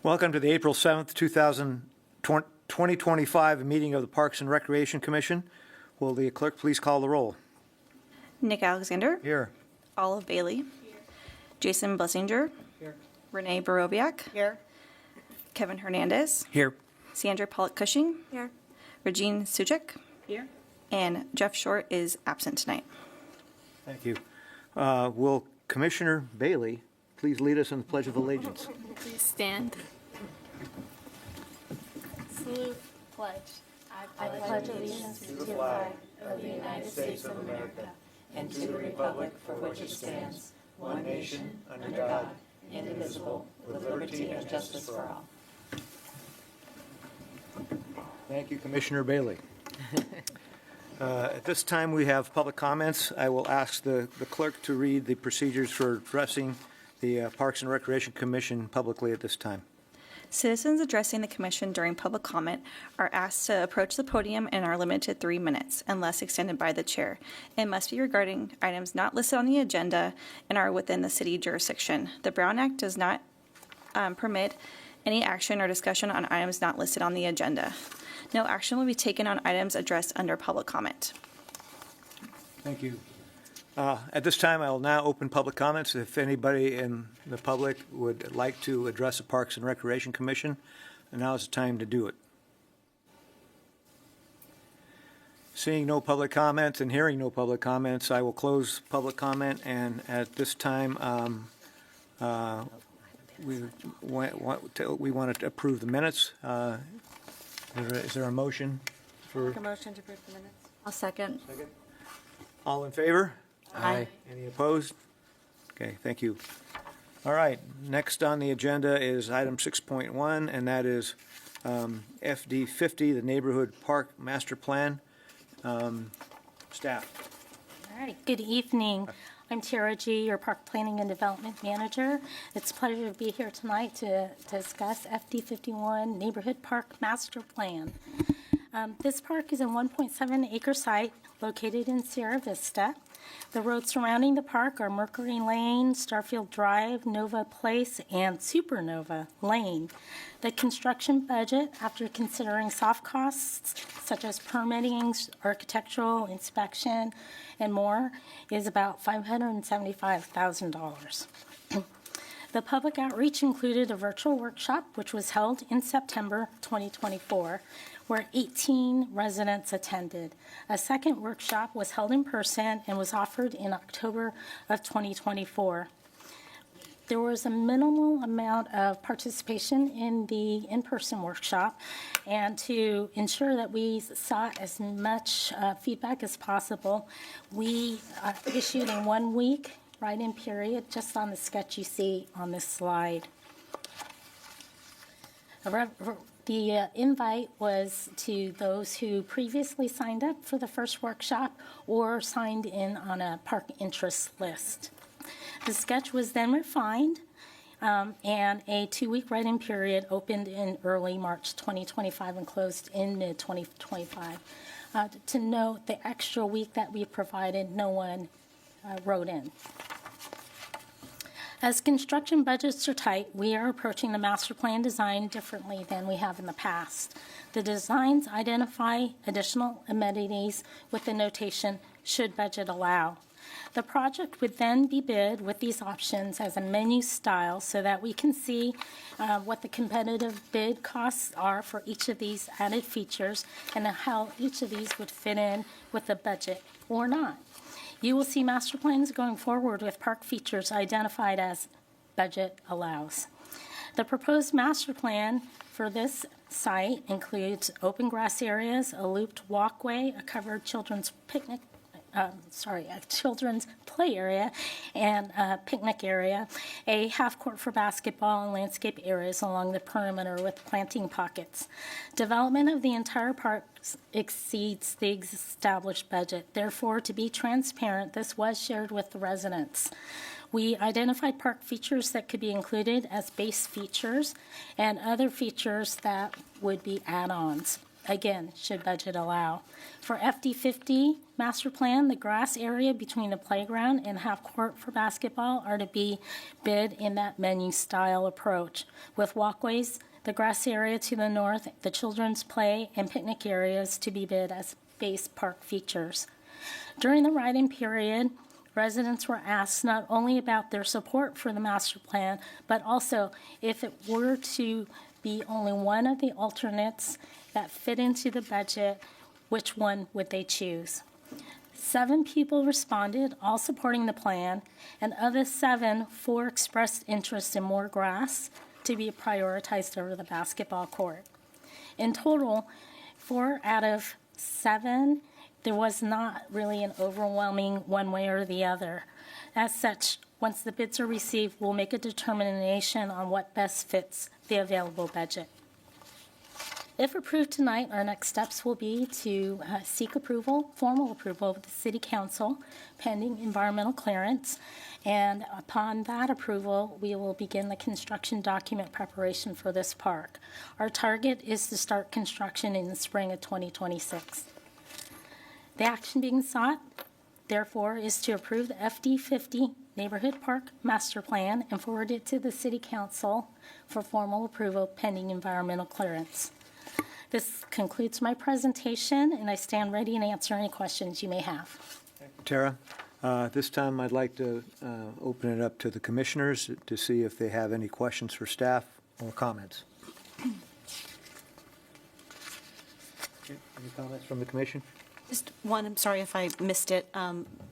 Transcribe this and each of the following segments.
Welcome to the April 7th, 2025 meeting of the Parks and Recreation Commission. Will the clerk please call the roll? Nick Alexander. Here. Olive Bailey. Here. Jason Blessinger. Here. Renee Borowiak. Here. Kevin Hernandez. Here. Sandra Pollock-Cushing. Here. Regine Suchek. Here. And Jeff Short is absent tonight. Thank you. Will Commissioner Bailey please lead us in the Pledge of Allegiance? Please stand. Salute, pledge. I pledge allegiance to the flag of the United States of America and to the republic for which it stands, one nation, under God, indivisible, with liberty and justice for all. Thank you, Commissioner Bailey. At this time, we have public comments. I will ask the clerk to read the procedures for addressing the Parks and Recreation Commission publicly at this time. Citizens addressing the commission during public comment are asked to approach the podium and are limited to 3 minutes unless extended by the chair. It must be regarding items not listed on the agenda and are within the city jurisdiction. The Brown Act does not permit any action or discussion on items not listed on the agenda. No action will be taken on items addressed under public comment. Thank you. At this time, I will now open public comments. If anybody in the public would like to address the Parks and Recreation Commission, now is the time to do it. Seeing no public comments and hearing no public comments, I will close public comment. And at this time, we want to approve the minutes. Is there a motion for? Make a motion to approve the minutes. I'll second. Second. All in favor? Aye. Any opposed? Okay, thank you. All right, next on the agenda is item 6.1, and that is FD 50, the Neighborhood Park Master Plan. Staff. All right, good evening. I'm Tara G., your Park Planning and Development Manager. It's a pleasure to be here tonight to discuss FD 51 Neighborhood Park Master Plan. This park is a 1.7 acre site located in Sierra Vista. The roads surrounding the park are Mercury Lane, Starfield Drive, Nova Place, and Supernova Lane. The construction budget, after considering soft costs such as permitting, architectural inspection, and more, is about $575,000. The public outreach included a virtual workshop, which was held in September 2024, where 18 residents attended. A second workshop was held in person and was offered in October of 2024. There was a minimal amount of participation in the in-person workshop, and to ensure that we sought as much feedback as possible, we issued a 1-week write-in period just on the sketch you see on this slide. The invite was to those who previously signed up for the first workshop or signed in on a park interest list. The sketch was then refined, and a 2-week write-in period opened in early March 2025 and closed in mid-2025. To note, the extra week that we provided, no one wrote in. As construction budgets are tight, we are approaching the master plan design differently than we have in the past. The designs identify additional amenities with the notation, should budget allow. The project would then be bid with these options as a menu style so that we can see what the competitive bid costs are for each of these added features and how each of these would fit in with the budget or not. You will see master plans going forward with park features identified as budget allows. The proposed master plan for this site includes open grass areas, a looped walkway, a covered children's play area and a picnic area, a half court for basketball and landscape areas along the perimeter with planting pockets. Development of the entire park exceeds the established budget. Therefore, to be transparent, this was shared with the residents. We identified park features that could be included as base features and other features that would be add-ons. again, should budget allow. For FD50 master plan, the grass area between the playground and half court for basketball are to be bid in that menu style approach, with walkways, the grass area to the north, the children's play and picnic areas to be bid as base park features. During the write-in period, residents were asked not only about their support for the master plan, but also if it were to be only one of the alternates that fit into the budget, which one would they choose? 7 people responded, all supporting the plan, and of the 7, 4 expressed interest in more grass to be prioritized over the basketball court. In total, 4 out of 7, there was not really an overwhelming one way or the other. As such, once the bids are received, we'll make a determination on what best fits the available budget. If approved tonight, our next steps will be to seek approval, formal approval of the City Council pending environmental clearance. And upon that approval, we will begin the construction document preparation for this park. Our target is to start construction in the spring of 2026. The action being sought, therefore, is to approve the FD50 Neighborhood Park Master Plan and forward it to the City Council for formal approval pending environmental clearance. This concludes my presentation, and I stand ready to answer any questions you may have. Tara, at this time, I'd like to open it up to the commissioners to see if they have any questions for staff or comments. Okay, any comments from the commission? Just one, I'm sorry if I missed it.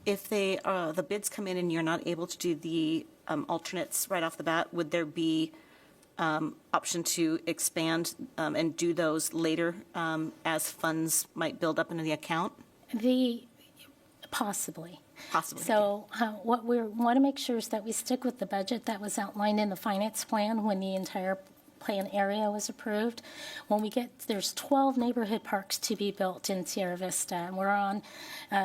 If they, the bids come in and you're not able to do the alternates right off the bat, would there be option to expand and do those later as funds might build up into the account? Possibly. Possibly. So what we want to make sure is that we stick with the budget that was outlined in the finance plan when the entire plan area was approved. When we get, there's 12 neighborhood parks to be built in Sierra Vista, and we're on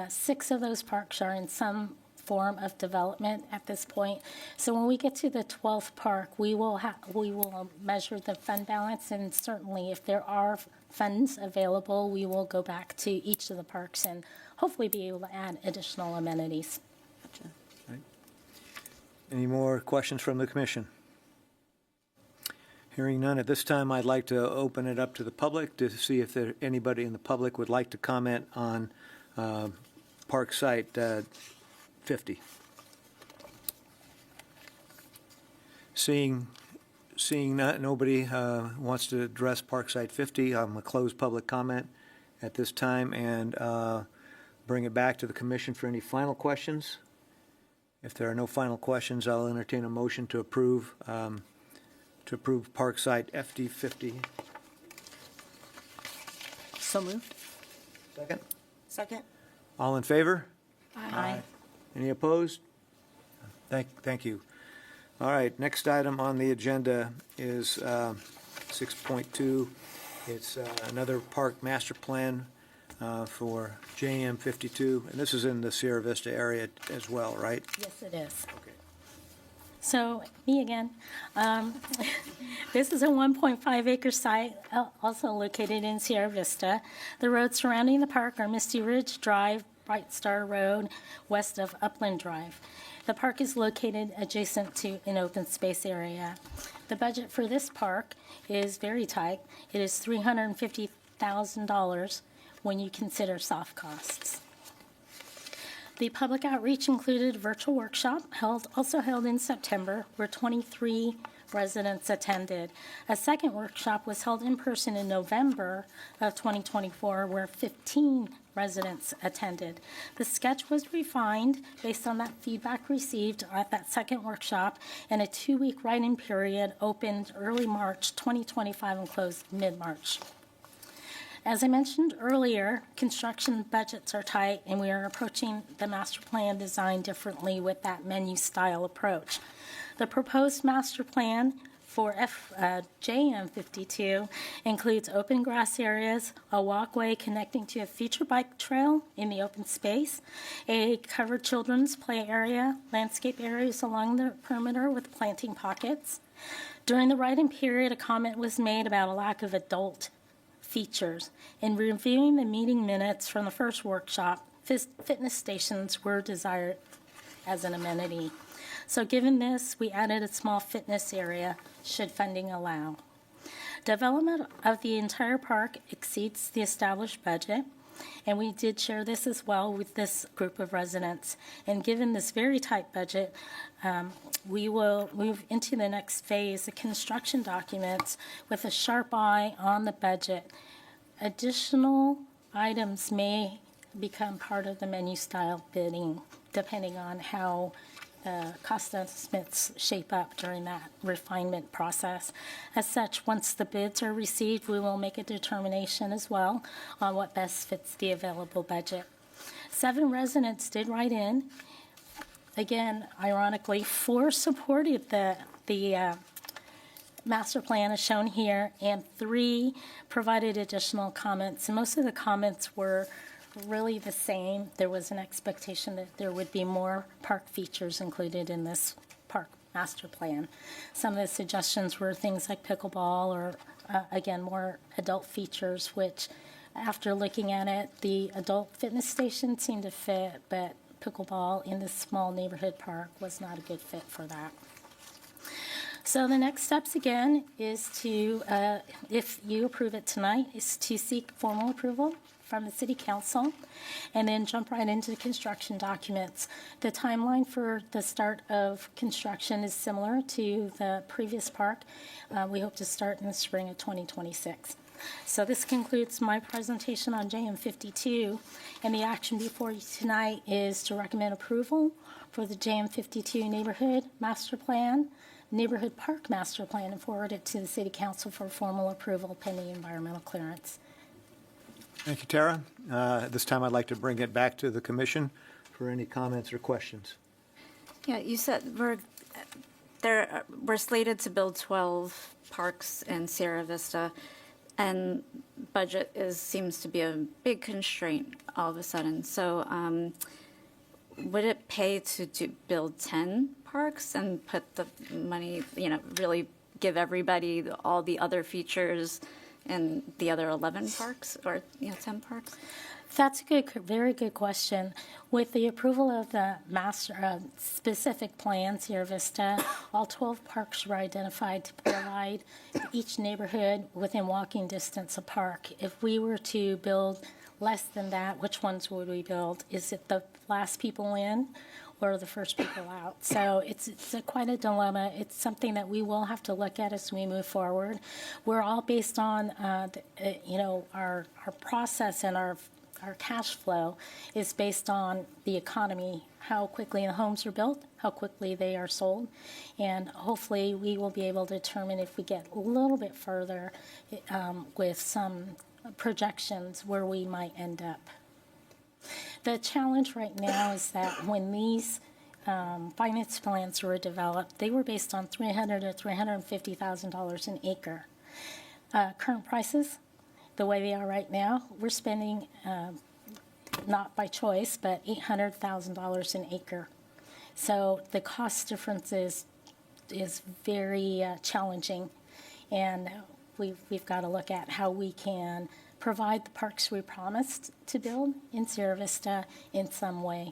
6 of those parks are in some form of development at this point. So when we get to the 12th park, we will measure the fund balance, and certainly if there are funds available, we will go back to each of the parks and hopefully be able to add additional amenities. Gotcha. Right. Any more questions from the commission? Hearing none, at this time, I'd like to open it up to the public to see if anybody in the public would like to comment on Park Site 50. Seeing nobody wants to address Park Site 50, I'm going to close public comment at this time and bring it back to the commission for any final questions. If there are no final questions, I'll entertain a motion to approve Park Site FD50. So moved. Second. Second. All in favor? Aye. Any opposed? Thank you. All right, next item on the agenda is 6.2. It's another park master plan for JM 52, and this is in the Sierra Vista area as well, right? Yes, it is. Okay. So, me again. This is a 1.5 acre site, also located in Sierra Vista. The roads surrounding the park are Misty Ridge Drive, Bright Star Road, west of Upland Drive. The park is located adjacent to an open space area. The budget for this park is very tight. It is $350,000 when you consider soft costs. The public outreach included a virtual workshop also held in September, where 23 residents attended. A second workshop was held in person in November of 2024, where 15 residents attended. The sketch was refined based on that feedback received at that second workshop, and a 2-week write-in period opened early March 2025 and closed mid-March. As I mentioned earlier, construction budgets are tight, and we are approaching the master plan design differently with that menu style approach. The proposed master plan for JM 52 includes open grass areas, a walkway connecting to a future bike trail in the open space, a covered children's play area, landscape areas along the perimeter with planting pockets. During the write-in period, a comment was made about a lack of adult features. In reviewing the meeting minutes from the first workshop, fitness stations were desired as an amenity. So given this, we added a small fitness area should funding allow. Development of the entire park exceeds the established budget, and we did share this as well with this group of residents. And given this very tight budget, we will move into the next phase, the construction documents, with a sharp eye on the budget. Additional items may become part of the menu style bidding, depending on how cost estimates shape up during that refinement process. As such, once the bids are received, we will make a determination as well on what best fits the available budget. 7 residents did write in. Again, ironically, 4 supported the master plan as shown here, and 3 provided additional comments. And most of the comments were really the same. There was an expectation that there would be more park features included in this park master plan. Some of the suggestions were things like pickleball or, again, more adult features, which after looking at it, the adult fitness station seemed to fit, but pickleball in this small neighborhood park was not a good fit for that. So the next steps, again, is to, if you approve it tonight, is to seek formal approval from the City Council, and then jump right into the construction documents. The timeline for the start of construction is similar to the previous park. We hope to start in the spring of 2026. So this concludes my presentation on JM 52, and the action before you tonight is to recommend approval for the JM 52 Neighborhood Master Plan, Neighborhood Park Master Plan, and forward it to the City Council for formal approval pending environmental clearance. Thank you, Tara. At this time, I'd like to bring it back to the commission for any comments or questions. Yeah, you said we're slated to build 12 parks in Sierra Vista, and budget seems to be a big constraint all of a sudden. So would it pay to build 10 parks and put the money, really give everybody all the other features in the other 11 parks or 10 parks? That's a very good question. With the approval of the master specific plan, Sierra Vista, all 12 parks were identified to provide each neighborhood within walking distance a park. If we were to build less than that, which ones would we build? Is it the last people in or the first people out? So it's quite a dilemma. It's something that we will have to look at as we move forward. We're all based on, our process and our cash flow is based on the economy, how quickly the homes are built, how quickly they are sold, and hopefully we will be able to determine if we get a little bit further with some projections where we might end up. The challenge right now is that when these finance plans were developed, they were based on $300,000 to $350,000 an acre. Current prices, the way they are right now, we're spending, not by choice, but $800,000 an acre. So the cost difference is very challenging, and we've got to look at how we can provide the parks we promised to build in Sierra Vista in some way.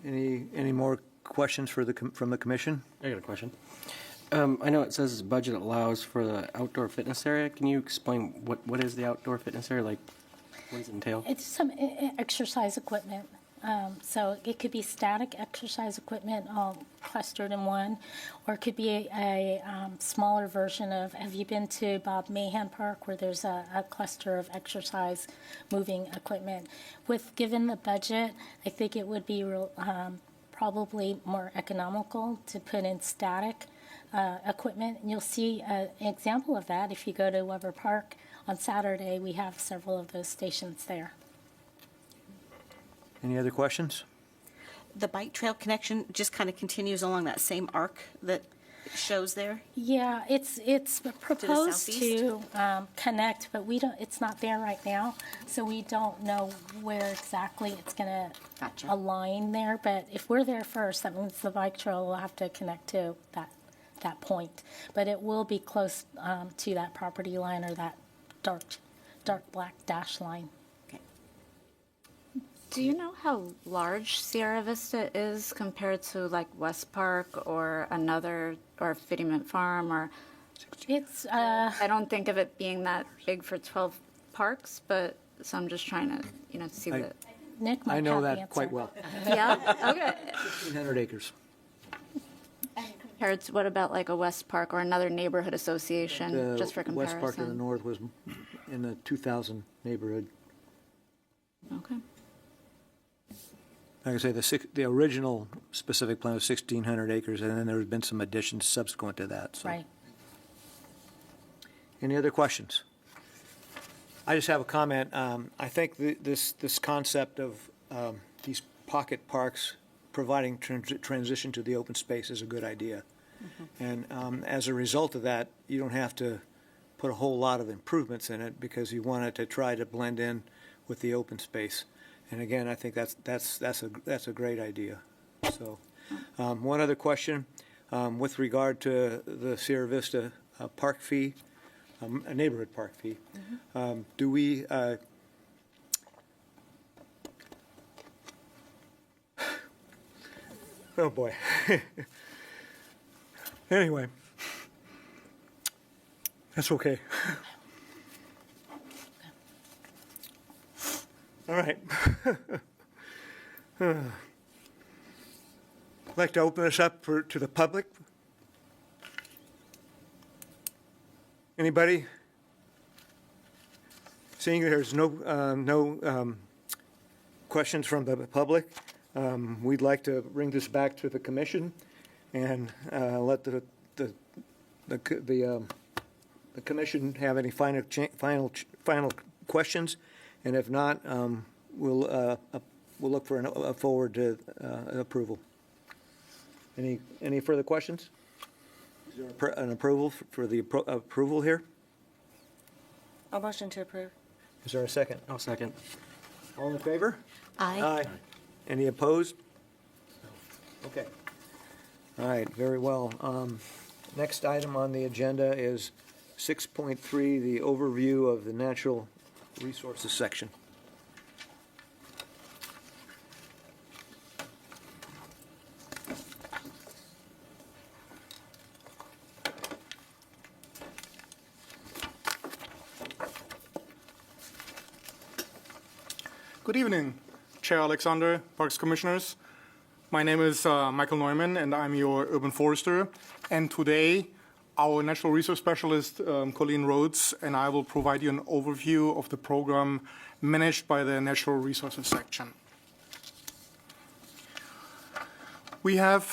Any more questions from the commission? I got a question. I know it says budget allows for the outdoor fitness area. Can you explain what is the outdoor fitness area? Like, what does it entail? It's some exercise equipment. So it could be static exercise equipment all clustered in one, or it could be a smaller version of, have you been to Bob Mahan Park where there's a cluster of exercise moving equipment? Given the budget, I think it would be probably more economical to put in static equipment. And you'll see an example of that if you go to Weber Park on Saturday. We have several of those stations there. Any other questions? The bike trail connection just kind of continues along that same arc that shows there? Yeah, it's proposed southeast? to connect, but it's not there right now, so we don't know where exactly it's going to Gotcha. align there. But if we're there first, that means the bike trail will have to connect to that point. But it will be close to that property line or that dark black dash line. Do you know how large Sierra Vista is compared to like West Park or Fittyman Farm or? It's, I don't think of it being that big for 12 parks, but, so I'm just trying to, see the, Nick might I know have the that quite answer. well. yeah, okay. 1,500 acres. Compared to, what about like a West Park or another neighborhood association, just for comparison? West Park to the north was in the 2,000 neighborhood. Okay. Like I say, the original specific plan was 1,600 acres, and then there's been some additions subsequent to that. So. Right. Any other questions? I just have a comment. I think this concept of these pocket parks providing transition to the open space is a good idea. And as a result of that, you don't have to put a whole lot of improvements in it because you want it to try to blend in with the open space. And again, I think that's a great idea. So, one other question with regard to the Sierra Vista park fee, a neighborhood park fee. Do we? Oh boy. Anyway, that's okay. All right. I'd like to open this up to the public. Anybody? Seeing there's no questions from the public, we'd like to bring this back to the commission and let the commission have any final questions. And if not, we'll look for a forward to approval. Any further questions? Is there an approval for the approval here? A motion to approve. Is there a second? I'll second. All in favor? Aye. Any opposed? Okay. All right, very well. Next item on the agenda is 6.3, the overview of the natural resources section. Good evening, Chair Alexander, Parks Commissioners. My name is Michael Neumann, and I'm your urban forester. And today, our natural resource specialist, Colleen Rhodes, and I will provide you an overview of the program managed by the Natural Resources section. We have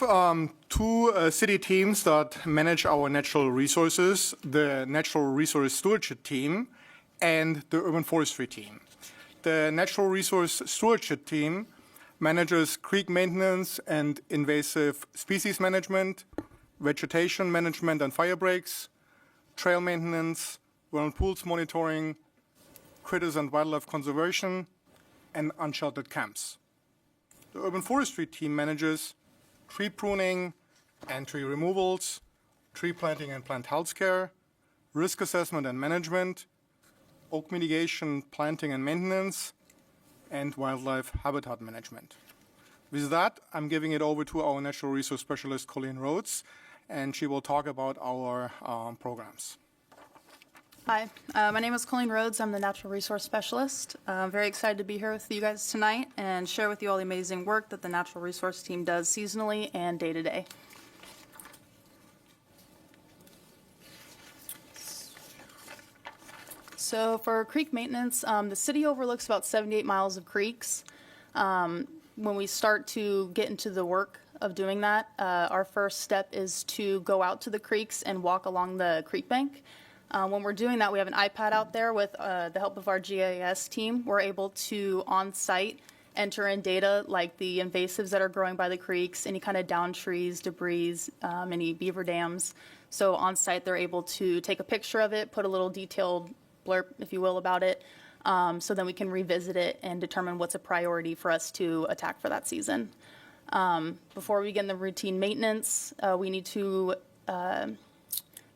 two city teams that manage our natural resources, the Natural Resource Stewardship Team and the Urban Forestry Team. The Natural Resource Stewardship Team manages creek maintenance and invasive species management, vegetation management and fire breaks, trail maintenance, vernal pools monitoring, critters and wildlife conservation, and unsheltered camps. The Urban Forestry Team manages tree pruning and tree removals, tree planting and plant health care, risk assessment and management, oak mitigation, planting and maintenance, and wildlife habitat management. With that, I'm giving it over to our natural resource specialist, Colleen Rhodes, and she will talk about our programs. Hi, my name is Colleen Rhodes. I'm the Natural Resource Specialist. I'm very excited to be here with you guys tonight and share with you all the amazing work that the Natural Resource Team does seasonally and day to day. So for creek maintenance, the city overlooks about 78 miles of creeks. When we start to get into the work of doing that, our first step is to go out to the creeks and walk along the creek bank. When we're doing that, we have an iPad out there with the help of our GIS team. We're able to, on-site, enter in data like the invasives that are growing by the creeks, any kind of down trees, debris, any beaver dams. So on-site, they're able to take a picture of it, put a little detailed blurb, if you will, about it, so then we can revisit it and determine what's a priority for us to attack for that season. Before we begin the routine maintenance, we need to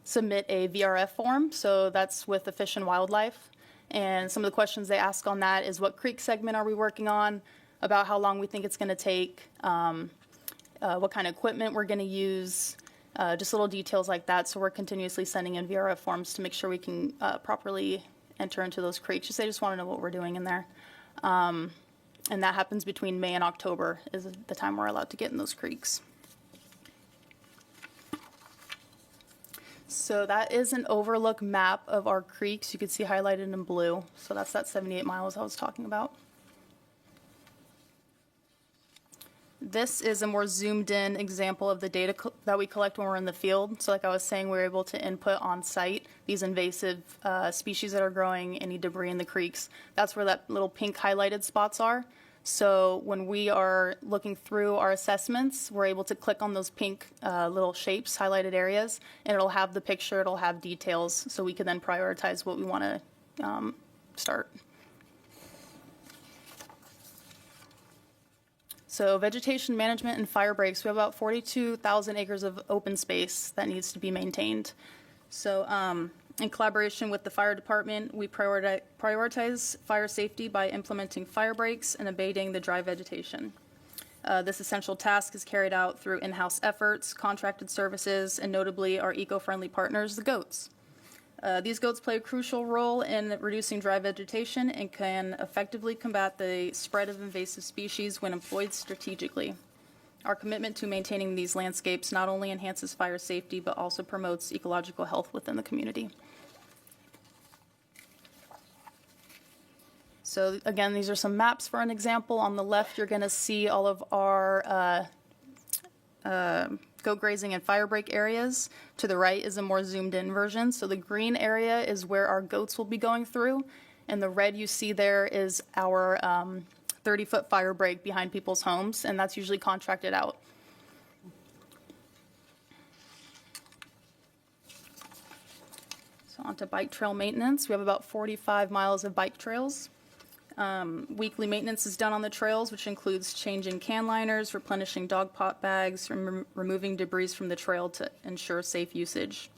submit a VRF form, so that's with the Fish and Wildlife. And some of the questions they ask on that is what creek segment are we working on, about how long we think it's going to take, what kind of equipment we're going to use, just little details like that. So we're continuously sending in VRF forms to make sure we can properly enter into those creeks. They just want to know what we're doing in there. And that happens between May and October is the time we're allowed to get in those creeks. So that is an overlook map of our creeks. You can see highlighted in blue. So that's that 78 miles I was talking about. This is a more zoomed in example of the data that we collect when we're in the field. So like I was saying, we're able to input on site these invasive species that are growing, any debris in the creeks. That's where that little pink highlighted spots are. So when we are looking through our assessments, we're able to click on those pink little shapes, highlighted areas, and it'll have the picture, it'll have details, so we can then prioritize what we want to start. So vegetation management and fire breaks, we have about 42,000 acres of open space that needs to be maintained. So in collaboration with the fire department, we prioritize fire safety by implementing fire breaks and abating the dry vegetation. This essential task is carried out through in-house efforts, contracted services, and notably our eco-friendly partners, the goats. These goats play a crucial role in reducing dry vegetation and can effectively combat the spread of invasive species when employed strategically. Our commitment to maintaining these landscapes not only enhances fire safety, but also promotes ecological health within the community. So again, these are some maps for an example. On the left, you're going to see all of our goat grazing and fire break areas. To the right is a more zoomed in version. So the green area is where our goats will be going through. And the red you see there is our 30-foot fire break behind people's homes, and that's usually contracted out. So on to bike trail maintenance. We have about 45 miles of bike trails. Weekly maintenance is done on the trails, which includes changing can liners, replenishing dog pot bags, removing debris from the trail to ensure safe usage.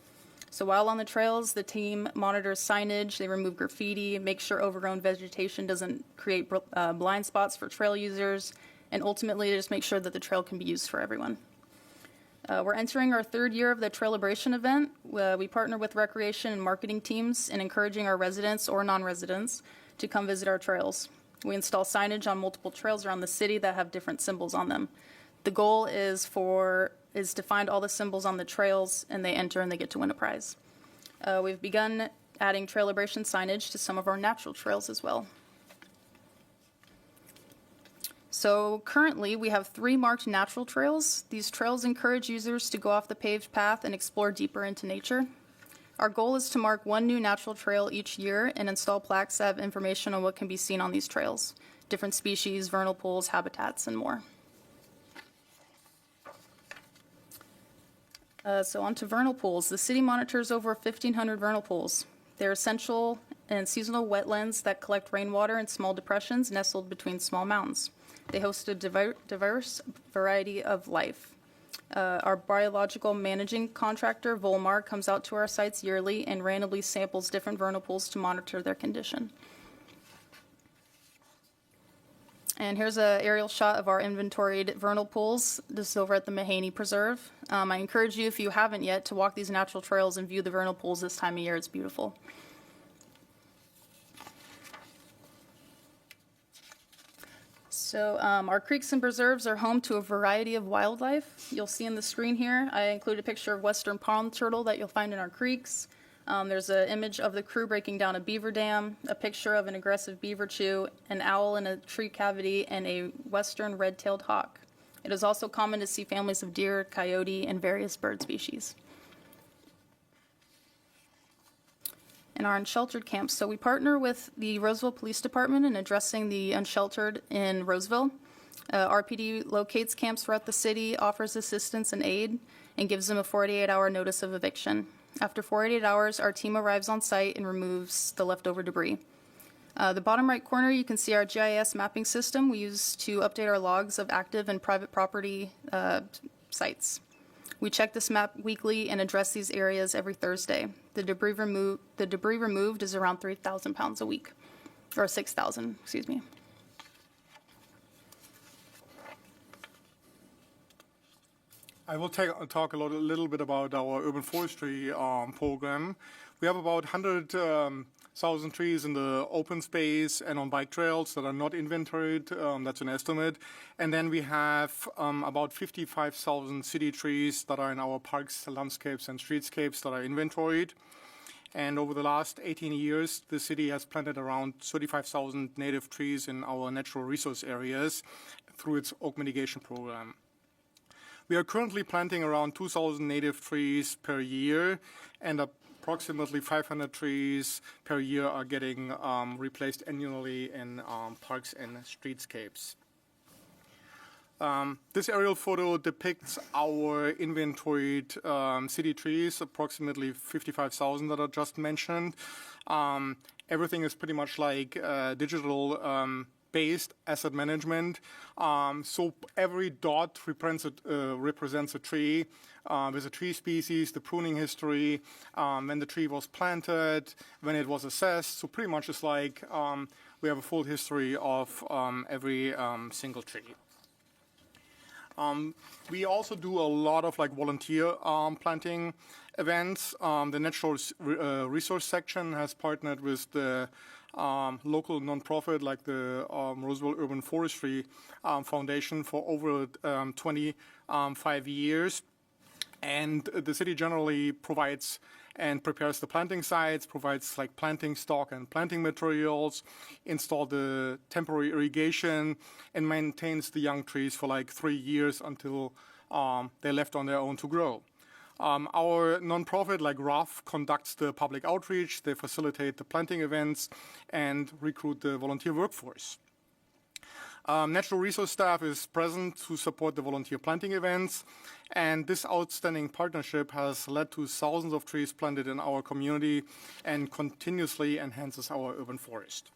So while on the trails, the team monitors signage, they remove graffiti, make sure overgrown vegetation doesn't create blind spots for trail users, and ultimately just make sure that the trail can be used for everyone. We're entering our third year of the Trailibration event. We partner with recreation and marketing teams in encouraging our residents or non-residents to come visit our trails. We install signage on multiple trails around the city that have different symbols on them. The goal is to find all the symbols on the trails, and they enter and they get to win a prize. We've begun adding Trailibration signage to some of our natural trails as well. So currently we have 3 marked natural trails. These trails encourage users to go off the paved path and explore deeper into nature. Our goal is to mark 1 new natural trail each year and install plaques that have information on what can be seen on these trails, different species, vernal pools, habitats, and more. So on to vernal pools. The city monitors over 1,500 vernal pools. They're essential and seasonal wetlands that collect rainwater in small depressions nestled between small mountains. They host a diverse variety of life. Our biological managing contractor, Volmar, comes out to our sites yearly and randomly samples different vernal pools to monitor their condition. And here's an aerial shot of our inventoried vernal pools. This is over at the Mahaney Preserve. I encourage you, if you haven't yet, to walk these natural trails and view the vernal pools this time of year. It's beautiful. So our creeks and preserves are home to a variety of wildlife. You'll see on the screen here, I include a picture of western pond turtle that you'll find in our creeks. There's an image of the crew breaking down a beaver dam, a picture of an aggressive beaver chew, an owl in a tree cavity, and a western red-tailed hawk. It is also common to see families of deer, coyote, and various bird species. In our unsheltered camps. So we partner with the Roseville Police Department in addressing the unsheltered in Roseville. RPD locates camps throughout the city, offers assistance and aid, and gives them a 48-hour notice of eviction. After 48 hours, our team arrives on site and removes the leftover debris. The bottom right corner, you can see our GIS mapping system we use to update our logs of active and private property sites. We check this map weekly and address these areas every Thursday. The debris removed is around 3,000 pounds a week, or 6,000, excuse me. I will talk a little bit about our urban forestry program. We have about 100,000 trees in the open space and on bike trails that are not inventoried. That's an estimate. And then we have about 55,000 city trees that are in our parks, landscapes, and streetscapes that are inventoried. And over the last 18 years, the city has planted around 35,000 native trees in our natural resource areas through its oak mitigation program. We are currently planting around 2,000 native trees per year, and approximately 500 trees per year are getting replaced annually in parks and streetscapes. This aerial photo depicts our inventoried city trees, approximately 55,000 that I just mentioned. Everything is pretty much like digital based asset management. So every dot represents a tree with a tree species, the pruning history, when the tree was planted, when it was assessed. So pretty much it's like we have a full history of every single tree. We also do a lot of like volunteer planting events. The Natural Resource section has partnered with the local nonprofit like the Roseville Urban Forestry Foundation for over 25 years. And the city generally provides and prepares the planting sites, provides like planting stock and planting materials, install the temporary irrigation, and maintains the young trees for like 3 years until they're left on their own to grow. Our nonprofit, like RUF, conducts the public outreach. They facilitate the planting events and recruit the volunteer workforce. Natural resource staff is present to support the volunteer planting events, and this outstanding partnership has led to thousands of trees planted in our community and continuously enhances our urban forest.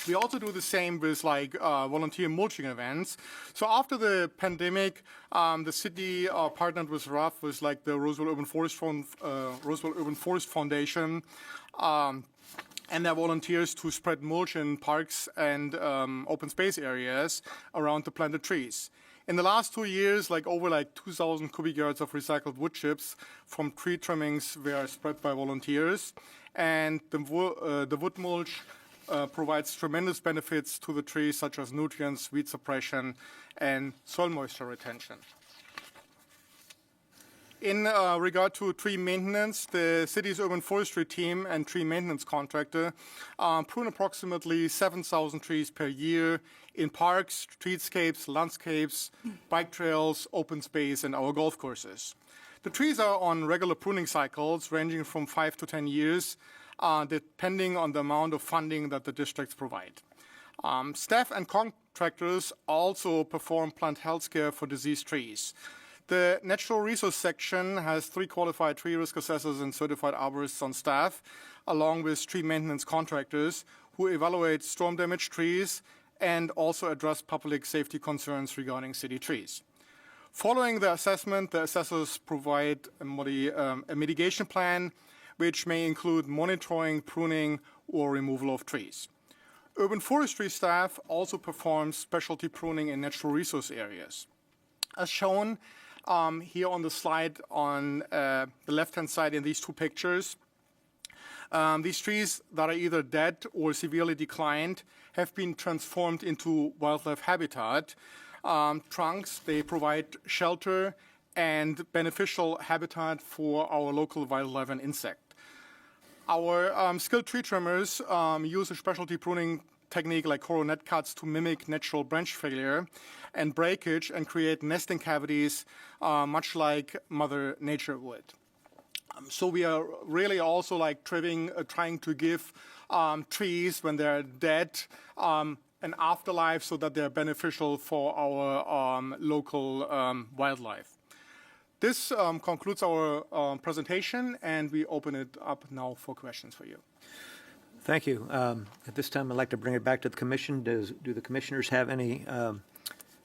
We also do the same with like volunteer mulching events. So after the pandemic, the city partnered with RUF, with like the Roseville Urban Forest Foundation, and their volunteers to spread mulch in parks and open space areas around the planted trees. In the last 2 years, like over like 2,000 cubic yards of recycled wood chips from tree trimmings were spread by volunteers, and the wood mulch provides tremendous benefits to the trees, such as nutrients, weed suppression, and soil moisture retention. In regard to tree maintenance, the city's urban forestry team and tree maintenance contractor prune approximately 7,000 trees per year in parks, streetscapes, landscapes, bike trails, open space, and our golf courses. The trees are on regular pruning cycles ranging from 5 to 10 years, depending on the amount of funding that the districts provide. Staff and contractors also perform plant health care for diseased trees. The Natural Resource section has 3 qualified tree risk assessors and certified arborists on staff, along with tree maintenance contractors who evaluate storm damaged trees and also address public safety concerns regarding city trees. Following the assessment, the assessors provide a mitigation plan, which may include monitoring, pruning, or removal of trees. Urban forestry staff also performs specialty pruning in natural resource areas. As shown here on the slide on the left-hand side in these 2 pictures, these trees that are either dead or severely declined have been transformed into wildlife habitat. Trunks, they provide shelter and beneficial habitat for our local wildlife and insect. Our skilled tree trimmers use a specialty pruning technique like coronet cuts to mimic natural branch failure and breakage and create nesting cavities much like Mother Nature would. So we are really also like trying to give trees when they're dead an afterlife so that they're beneficial for our local wildlife. This concludes our presentation, and we open it up now for questions for you. Thank you. At this time, I'd like to bring it back to the commission. Do the commissioners have any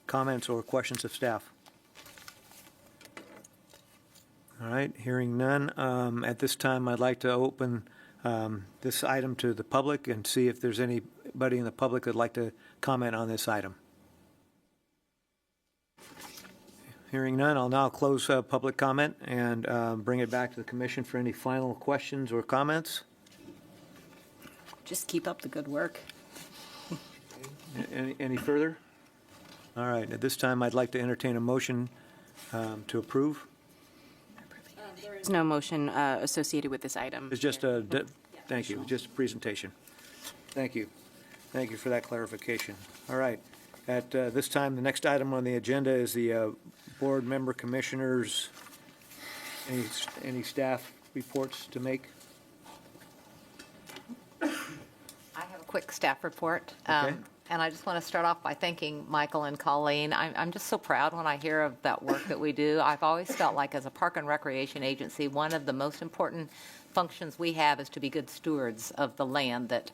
comments or questions of staff? All right, hearing none. At this time, I'd like to open this item to the public and see if there's anybody in the public that'd like to comment on this item. Hearing none, I'll now close public comment and bring it back to the commission for any final questions or comments. Just keep up the good work. Any further? All right, at this time, I'd like to entertain a motion to approve. There's no motion associated with this item. It's just thank you, just a presentation. Thank you. Thank you for that clarification. All right, at this time, the next item on the agenda is the board member commissioners. Any staff reports to make? I have a quick staff report. Okay. And I just want to start off by thanking Michael and Colleen. I'm just so proud when I hear of that work that we do. I've always felt like as a park and recreation agency, one of the most important functions we have is to be good stewards of the land that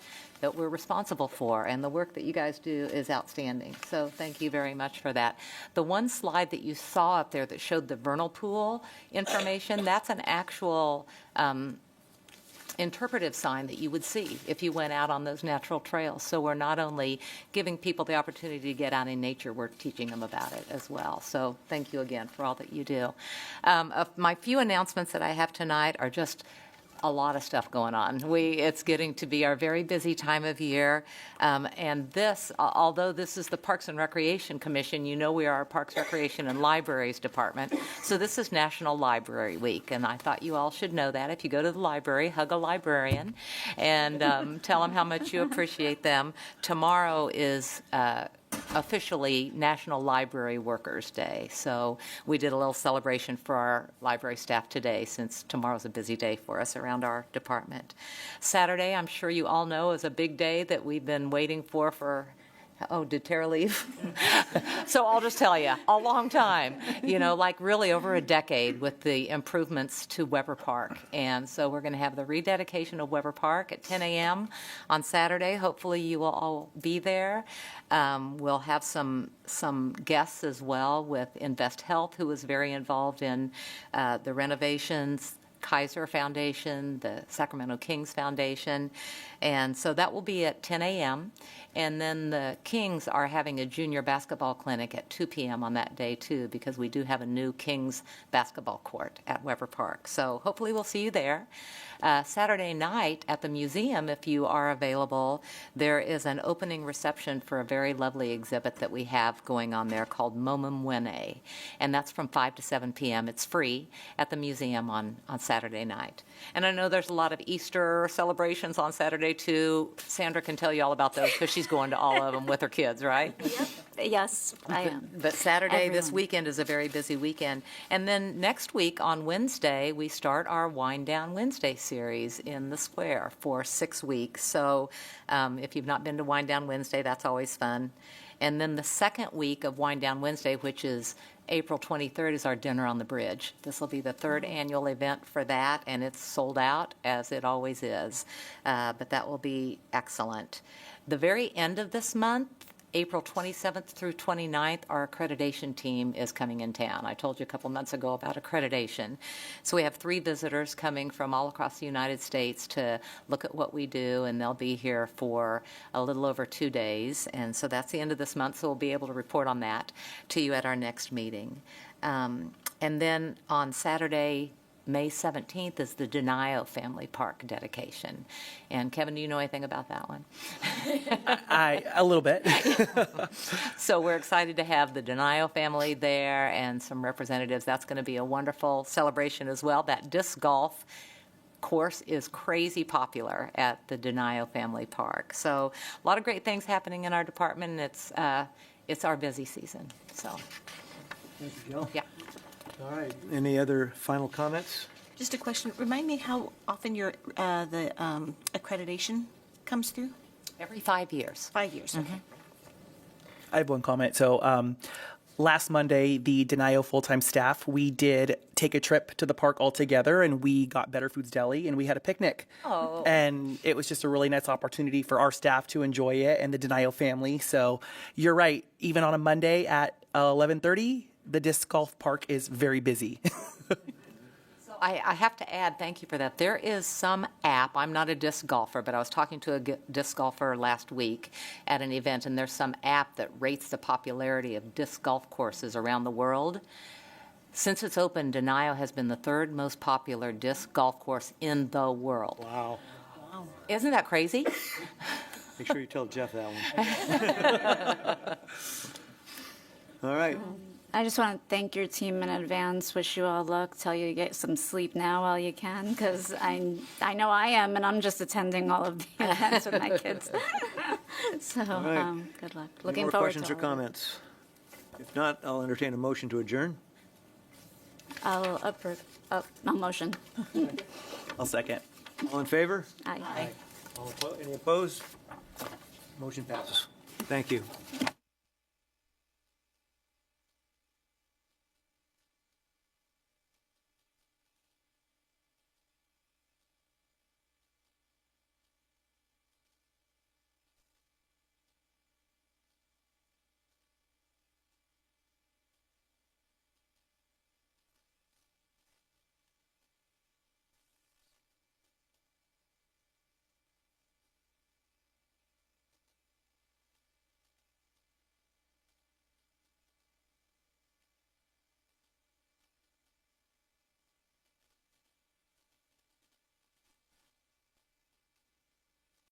we're responsible for. And the work that you guys do is outstanding. So thank you very much for that. The one slide that you saw up there that showed the vernal pool information, that's an actual interpretive sign that you would see if you went out on those natural trails. So we're not only giving people the opportunity to get out in nature, we're teaching them about it as well. So thank you again for all that you do. My few announcements that I have tonight are just a lot of stuff going on. It's getting to be our very busy time of year. And this, although this is the Parks and Recreation Commission, you know we are a Parks, Recreation, and Libraries Department. So this is National Library Week. And I thought you all should know that. If you go to the library, hug a librarian and tell them how much you appreciate them. Tomorrow is officially National Library Workers Day. So we did a little celebration for our library staff today, since tomorrow's a busy day for us around our department. Saturday, I'm sure you all know, is a big day that we've been waiting for oh, did Tara leave? So I'll just tell you, a long time, like really over a decade with the improvements to Weber Park. And so we're going to have the rededication of Weber Park at 10 a.m. on Saturday. Hopefully you will all be there. We'll have some guests as well with Invest Health, who is very involved in the renovations, Kaiser Foundation, the Sacramento Kings Foundation. And so that will be at 10 a.m. And then the Kings are having a junior basketball clinic at 2 p.m. on that day, too, because we do have a new Kings basketball court at Weber Park. So hopefully we'll see you there. Saturday night at the museum, if you are available, there is an opening reception for a very lovely exhibit that we have going on there called Momum Wene. And that's from 5 to 7 p.m. It's free at the museum on Saturday night. And I know there's a lot of Easter celebrations on Saturday, too. Sandra can tell you all about those because she's going to all of them with her kids, right? Yep. Yes, I am. But Saturday, this Everyone. weekend, is a very busy weekend. And then next week on Wednesday, we start our Wind Down Wednesday series in the square for 6 weeks. So if you've not been to Wind Down Wednesday, that's always fun. And then the second week of Wind Down Wednesday, which is April 23rd, is our Dinner on the Bridge. This will be the third annual event for that, and it's sold out, as it always is. But that will be excellent. The very end of this month, April 27th through 29th, our accreditation team is coming in town. I told you a couple months ago about accreditation. So we have 3 visitors coming from all across the United States to look at what we do, and they'll be here for a little over 2 days. And so that's the end of this month, so we'll be able to report on that to you at our next meeting. And then on Saturday, May 17th, is the Denio Family Park dedication. And Kevin, do you know anything about that one? A little bit. So we're excited to have the Denio family there and some representatives. That's going to be a wonderful celebration as well. That disc golf course is crazy popular at the Denio Family Park. So a lot of great things happening in our department, and it's our busy season. So, Thank you, Jill. yeah. All right. Any other final comments? Just a question. Remind me how often your the accreditation comes through? Every 5 years. 5 years. Okay. I have one comment. So last Monday, the Denio full-time staff, we did take a trip to the park all together, and we got Better Foods Deli, and we had a picnic. Oh. And it was just a really nice opportunity for our staff to enjoy it and the Denio family. So you're right. Even on a Monday at 11:30, the disc golf park is very busy. I have to add, thank you for that. There is some app, I'm not a disc golfer, but I was talking to a disc golfer last week at an event, and there's some app that rates the popularity of disc golf courses around the world. Since it's opened, Denio has been the third most popular disc golf course in the world. Wow. Isn't that crazy? Make sure you tell Jeff that one. All right. I just want to thank your team in advance, wish you all luck, tell you to get some sleep now while you can, because I know I am, and I'm just attending all of the events with my kids. So, right. Good luck. Any Looking more forward questions to or all of it. comments? If not, I'll entertain a motion to adjourn. I'll approve, I'll motion. I'll second. All in favor? Aye. Any opposed? Motion passes. Thank you.